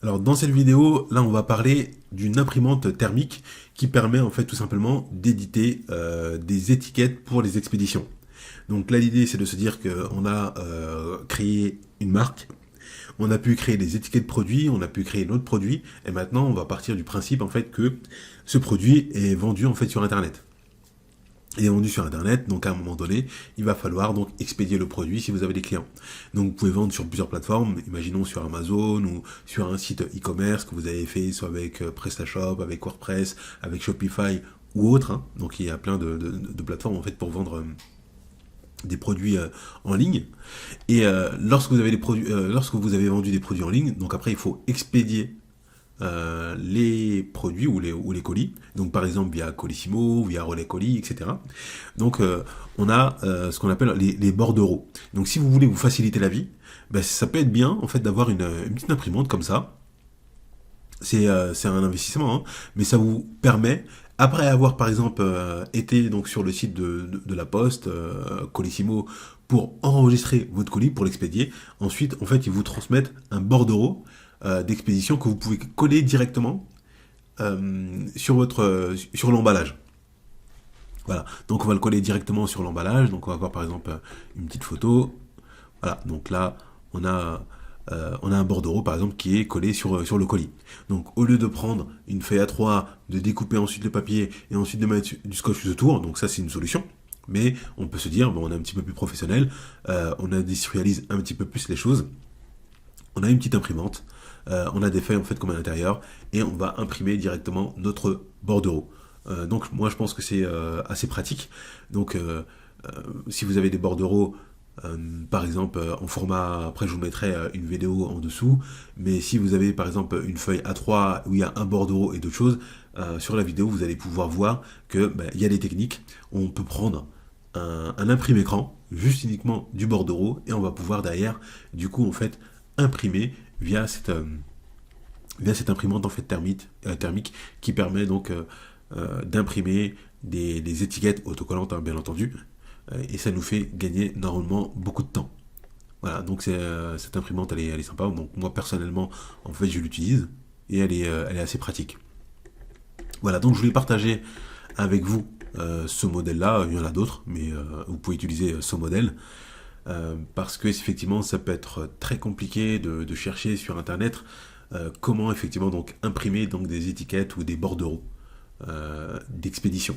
Alors dans cette vidéo, là on va parler d'une imprimante thermique qui permet en fait tout simplement d'éditer des étiquettes pour les expéditions. Donc là l'idée c'est de se dire qu'on a créé une marque, on a pu créer des étiquettes produits, on a pu créer notre produit, et maintenant on va partir du principe en fait que ce produit est vendu en fait sur internet. Il est vendu sur internet, donc à un moment donné, il va falloir donc expédier le produit si vous avez des clients. Donc vous pouvez vendre sur plusieurs plateformes, imaginons sur Amazon ou sur un site e-commerce que vous avez fait soit avec PrestaShop, avec WordPress, avec Shopify ou autre. Hein. Donc il y a plein de plateformes en fait pour vendre des produits en ligne. Et lorsque vous avez lorsque vous avez vendu des produits en ligne, donc après il faut expédier les produits ou les colis, donc par exemple via Colissimo, via Relais Colis, etc. Donc on a ce qu'on appelle les bordereaux. Donc si vous voulez vous faciliter la vie, ben, ça peut être bien en fait d'avoir une petite imprimante comme ça. C'est un investissement, hein, mais ça vous permet, après avoir par exemple été donc sur le site de la Poste, Colissimo, pour enregistrer votre colis, pour l'expédier, ensuite en fait ils vous transmettent un bordereau d'expédition que vous pouvez coller directement sur sur l'emballage. Voilà, donc on va le coller directement sur l'emballage. Donc on va avoir par exemple une petite photo. Voilà, donc là on a un bordereau par exemple qui est collé sur le colis. Donc au lieu de prendre une feuille A3, de découper ensuite le papier et ensuite de mettre du scotch autour, donc ça c'est une solution. Mais on peut se dire, bon, on est un petit peu plus professionnel, on industrialise un petit peu plus les choses. On a une petite imprimante, on a des feuilles en fait comme à l'intérieur, et on va imprimer directement notre bordereau. Donc moi je pense que c'est assez pratique. Donc si vous avez des bordereaux, par exemple en format, après je vous mettrai une vidéo en dessous, mais si vous avez par exemple une feuille A3 où il y a un bordereau et d'autres choses, sur la vidéo vous allez pouvoir voir que il y a des techniques, on peut prendre un imprimé-écran, juste uniquement du bordereau, et on va pouvoir derrière, du coup, en fait, imprimer via cette imprimante en fait thermique qui permet donc d'imprimer des étiquettes autocollantes, hein, bien entendu, et ça nous fait gagner normalement beaucoup de temps. Voilà, donc cette imprimante elle est sympa. Donc moi personnellement, en fait, je l'utilise et elle est assez pratique. Voilà, donc je voulais partager avec vous ce modèle-là. Il y en a d'autres, mais vous pouvez utiliser ce modèle. Parce que effectivement ça peut être très compliqué de chercher sur internet comment effectivement donc imprimer donc des étiquettes ou des bordereaux d'expédition.